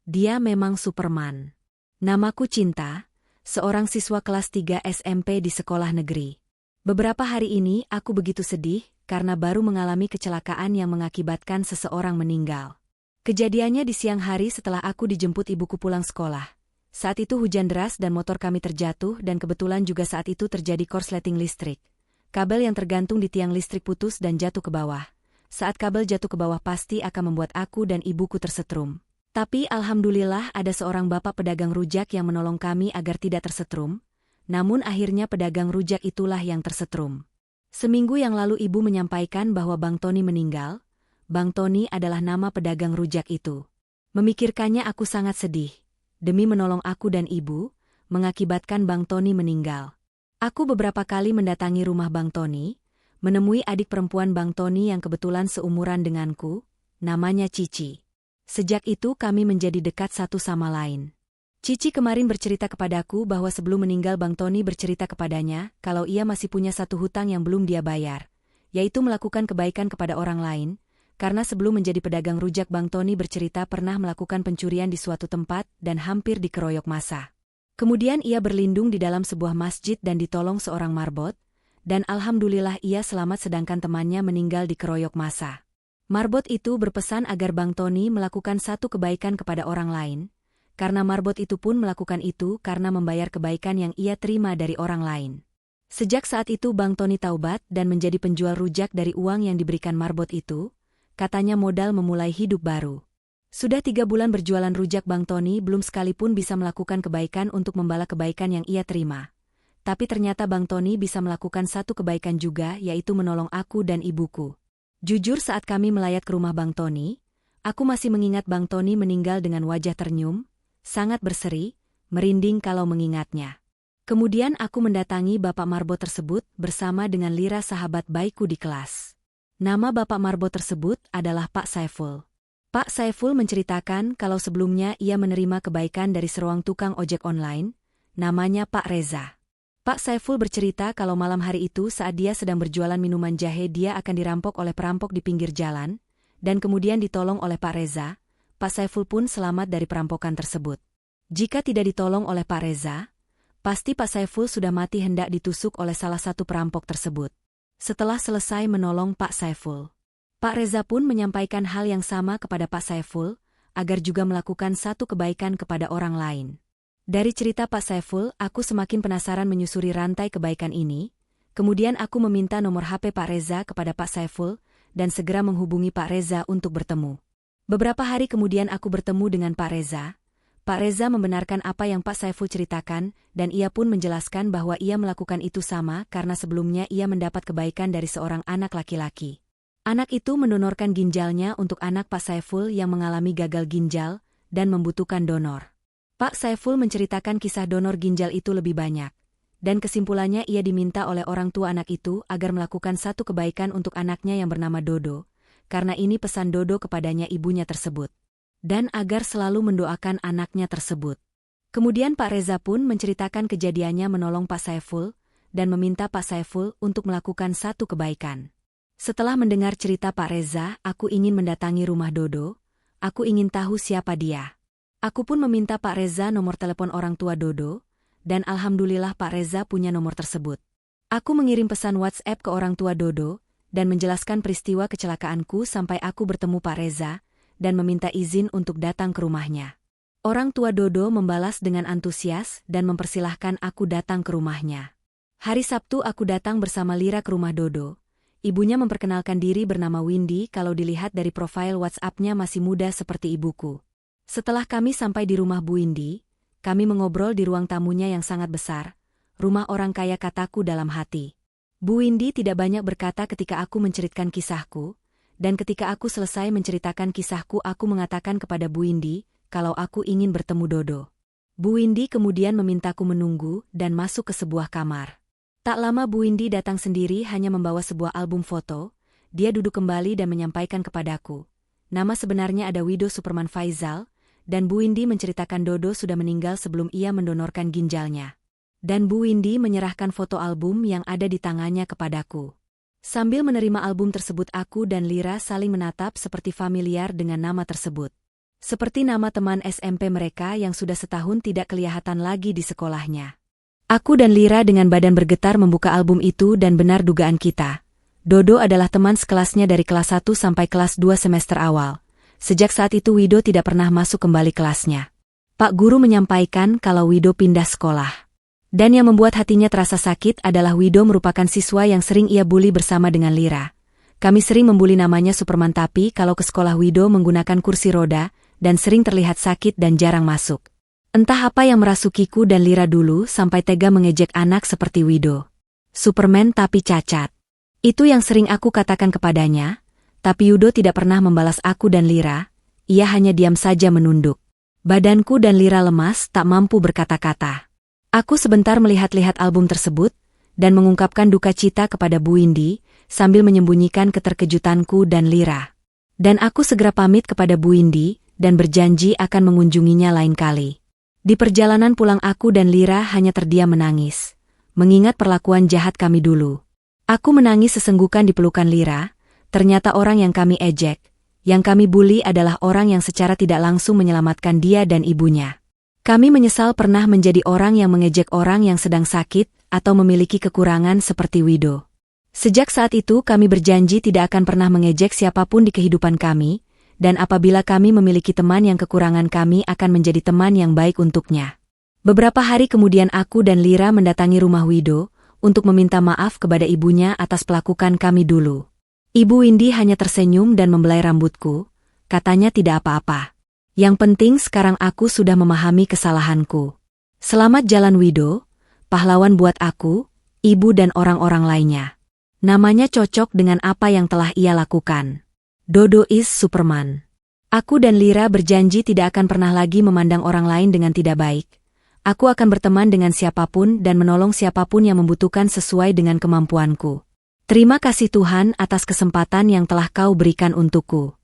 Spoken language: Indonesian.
Dia memang Superman. Namaku Cinta, seorang siswa kelas 3 SMP di sekolah negeri. Beberapa hari ini aku begitu sedih karena baru mengalami kecelakaan yang mengakibatkan seseorang meninggal. Kejadiannya di siang hari setelah aku dijemput ibuku pulang sekolah. Saat itu hujan deras dan motor kami terjatuh dan kebetulan juga saat itu terjadi korsleting listrik. Kabel yang tergantung di tiang listrik putus dan jatuh ke bawah. Saat kabel jatuh ke bawah pasti akan membuat aku dan ibuku tersetrum. Tapi alhamdulillah ada seorang bapak pedagang rujak yang menolong kami agar tidak tersetrum. Namun akhirnya pedagang rujak itulah yang tersetrum. Seminggu yang lalu ibu menyampaikan bahwa Bang Tony meninggal. Bang Tony adalah nama pedagang rujak itu. Memikirkannya aku sangat sedih. Demi menolong aku dan ibu, mengakibatkan Bang Tony meninggal. Aku beberapa kali mendatangi rumah Bang Tony, menemui adik perempuan Bang Tony yang kebetulan seumuran denganku, namanya Cici. Sejak itu kami menjadi dekat satu sama lain. Cici kemarin bercerita kepadaku bahwa sebelum meninggal Bang Tony bercerita kepadanya kalau ia masih punya satu hutang yang belum dia bayar, yaitu melakukan kebaikan kepada orang lain, karena sebelum menjadi pedagang rujak Bang Tony bercerita pernah melakukan pencurian di suatu tempat dan hampir dikeroyok massa. Kemudian ia berlindung di dalam sebuah masjid dan ditolong seorang marbot, dan alhamdulillah ia selamat sedangkan temannya meninggal dikeroyok massa. Marbot itu berpesan agar Bang Tony melakukan satu kebaikan kepada orang lain, karena marbot itu pun melakukan itu karena membayar kebaikan yang ia terima dari orang lain. Sejak saat itu Bang Tony taubat dan menjadi penjual rujak dari uang yang diberikan marbot itu, katanya modal memulai hidup baru. Sudah 3 bulan berjualan rujak Bang Tony belum sekalipun bisa melakukan kebaikan untuk membalas kebaikan yang ia terima. Tapi ternyata Bang Tony bisa melakukan satu kebaikan juga yaitu menolong aku dan ibuku. Jujur saat kami melayat ke rumah Bang Tony, aku masih mengingat Bang Tony meninggal dengan wajah ternyum, sangat berseri, merinding kalau mengingatnya. Kemudian aku mendatangi Bapak Marbot tersebut bersama dengan Lira sahabat baikku di kelas. Nama Bapak Marbot tersebut adalah Pak Saiful. Pak Saiful menceritakan kalau sebelumnya ia menerima kebaikan dari seorang tukang ojek online, namanya Pak Reza. Pak Saiful bercerita kalau malam hari itu saat dia sedang berjualan minuman jahe dia akan dirampok oleh perampok di pinggir jalan, dan kemudian ditolong oleh Pak Reza. Pak Saiful pun selamat dari perampokan tersebut. Jika tidak ditolong oleh Pak Reza, pasti Pak Saiful sudah mati hendak ditusuk oleh salah satu perampok tersebut. Setelah selesai menolong Pak Saiful, Pak Reza pun menyampaikan hal yang sama kepada Pak Saiful, agar juga melakukan satu kebaikan kepada orang lain. Dari cerita Pak Saiful, aku semakin penasaran menyusuri rantai kebaikan ini. Kemudian aku meminta nomor HP Pak Reza kepada Pak Saiful, dan segera menghubungi Pak Reza untuk bertemu. Beberapa hari kemudian aku bertemu dengan Pak Reza. Pak Reza membenarkan apa yang Pak Saiful ceritakan, dan ia pun menjelaskan bahwa ia melakukan itu sama karena sebelumnya ia mendapat kebaikan dari seorang anak laki-laki. Anak itu mendonorkan ginjalnya untuk anak Pak Saiful yang mengalami gagal ginjal dan membutuhkan donor. Pak Saiful menceritakan kisah donor ginjal itu lebih banyak, dan kesimpulannya ia diminta oleh orang tua anak itu agar melakukan satu kebaikan untuk anaknya yang bernama Dodo, karena ini pesan Dodo kepadanya ibunya tersebut, dan agar selalu mendoakan anaknya tersebut. Kemudian Pak Reza pun menceritakan kejadiannya menolong Pak Saiful, dan meminta Pak Saiful untuk melakukan satu kebaikan. Setelah mendengar cerita Pak Reza, aku ingin mendatangi rumah Dodo, aku ingin tahu siapa dia. Aku pun meminta Pak Reza nomor telepon orang tua Dodo, dan alhamdulillah Pak Reza punya nomor tersebut. Aku mengirim pesan WhatsApp ke orang tua Dodo, dan menjelaskan peristiwa kecelakaanku sampai aku bertemu Pak Reza, dan meminta izin untuk datang ke rumahnya. Orang tua Dodo membalas dengan antusias dan mempersilahkan aku datang ke rumahnya. Hari Sabtu aku datang bersama Lira ke rumah Dodo. Ibunya memperkenalkan diri bernama Windy kalau dilihat dari profil WhatsApp-nya masih muda seperti ibuku. Setelah kami sampai di rumah Bu Windy, kami mengobrol di ruang tamunya yang sangat besar, rumah orang kaya kataku dalam hati. Bu Windy tidak banyak berkata ketika aku menceritakan kisahku, dan ketika aku selesai menceritakan kisahku aku mengatakan kepada Bu Windy kalau aku ingin bertemu Dodo. Bu Windy kemudian memintaku menunggu dan masuk ke sebuah kamar. Tak lama Bu Windy datang sendiri hanya membawa sebuah album foto, dia duduk kembali dan menyampaikan kepadaku. Nama sebenarnya ada Wido Superman Faizal, dan Bu Windy menceritakan Dodo sudah meninggal sebelum ia mendonorkan ginjalnya. Dan Bu Windy menyerahkan foto album yang ada di tangannya kepadaku. Sambil menerima album tersebut aku dan Lira saling menatap seperti familiar dengan nama tersebut. Seperti nama teman SMP mereka yang sudah setahun tidak kelihatan lagi di sekolahnya. Aku dan Lira dengan badan bergetar membuka album itu dan benar dugaan kita. Dodo adalah teman sekelasnya dari kelas 1 sampai kelas 2 semester awal. Sejak saat itu Wido tidak pernah masuk kembali kelasnya. Pak Guru menyampaikan kalau Wido pindah sekolah. Dan yang membuat hatinya terasa sakit adalah Wido merupakan siswa yang sering ia bully bersama dengan Lira. Kami sering membuli namanya Superman, tapi kalau ke sekolah Wido menggunakan kursi roda dan sering terlihat sakit dan jarang masuk. Entah apa yang merasukiku dan Lira dulu sampai tega mengejek anak seperti Wido. Superman tapi cacat. Itu yang sering aku katakan kepadanya, tapi Wido tidak pernah membalas aku dan Lira, ia hanya diam saja menunduk. Badanku dan Lira lemas tak mampu berkata-kata. Aku sebentar melihat-lihat album tersebut, dan mengungkapkan duka cita kepada Bu Indi, sambil menyembunyikan keterkejutanku dan Lira. Dan aku segera pamit kepada Bu Indi, dan berjanji akan mengunjunginya lain kali. Di perjalanan pulang aku dan Lira hanya terdiam menangis, mengingat perlakuan jahat kami dulu. Aku menangis sesenggukan di pelukan Lira, ternyata orang yang kami ejek, yang kami bully adalah orang yang secara tidak langsung menyelamatkan dia dan ibunya. Kami menyesal pernah menjadi orang yang mengejek orang yang sedang sakit atau memiliki kekurangan seperti Wido. Sejak saat itu kami berjanji tidak akan pernah mengejek siapapun di kehidupan kami, dan apabila kami memiliki teman yang kekurangan kami akan menjadi teman yang baik untuknya. Beberapa hari kemudian aku dan Lira mendatangi rumah Wido untuk meminta maaf kepada ibunya atas pelakukan kami dulu. Ibu Windy hanya tersenyum dan membelai rambutku, katanya tidak apa-apa. Yang penting sekarang aku sudah memahami kesalahanku. Selamat jalan Wido, pahlawan buat aku, ibu dan orang-orang lainnya. Namanya cocok dengan apa yang telah ia lakukan. Dodo is Superman. Aku dan Lira berjanji tidak akan pernah lagi memandang orang lain dengan tidak baik. Aku akan berteman dengan siapapun dan menolong siapapun yang membutuhkan sesuai dengan kemampuanku. Terima kasih Tuhan atas kesempatan yang telah kau berikan untukku.